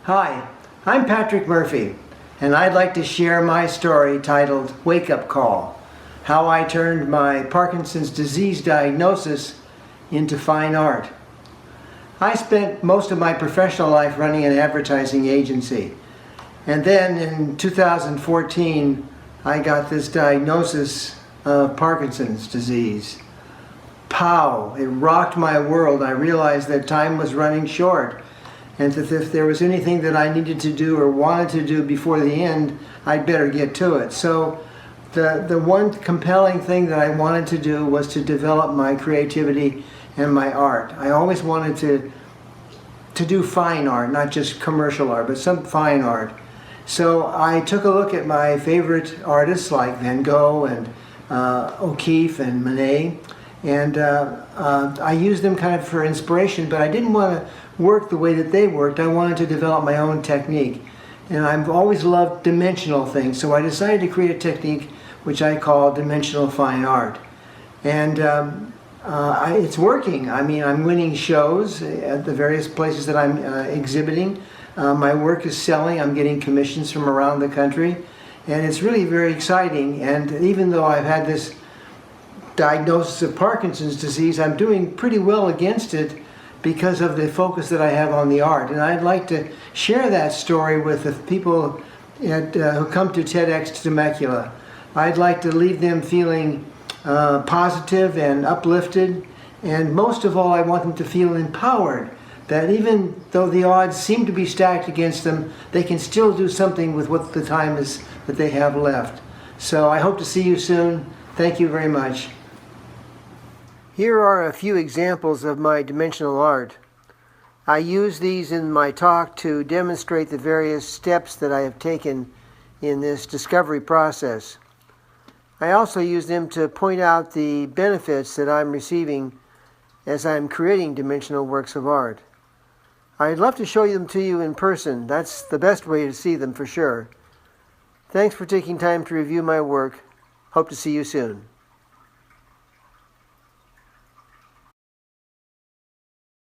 Hi, I'm Patrick Murphy, and I'd like to share my story titled Wake Up Call, how I turned my Parkinson's disease diagnosis into fine art. I spent most of my professional life running an advertising agency, and then in 2014 I got this diagnosis of Parkinson's disease. Pow! It rocked my world. I realized that time was running short, and that if there was anything that I needed to do or wanted to do before the end, I'd better get to it. So the one compelling thing that I wanted to do was to develop my creativity and my art. I always wanted to do fine art, not just commercial art, but some fine art. So I took a look at my favorite artists like Van Gogh and O'Keeffe and Monet, and I used them kind of for inspiration, but I didn't want to work the way that they worked. I wanted to develop my own technique, and I've always loved dimensional things, so I decided to create a technique which I call dimensional fine art. And it's working. I mean, I'm winning shows at the various places that I'm exhibiting. My work is selling. I'm getting commissions from around the country, and it's really very exciting. And even though I've had this diagnosis of Parkinson's disease, I'm doing pretty well against it because of the focus that I have on the art. And I'd like to share that story with the people who come to Tedx Temecula. I'd like to leave them feeling positive and uplifted, and most of all I want them to feel empowered, that even though the odds seem to be stacked against them, they can still do something with what the time is that they have left. So I hope to see you soon. Thank you very much. Here are a few examples of my dimensional art. I use these in my talk to demonstrate the various steps that I have taken in this discovery process. I also use them to point out the benefits that I'm receiving as I'm creating dimensional works of art. I'd love to show them to you in person. That's the best way to see them for sure. Thanks for taking time to review my work. Hope to see you soon.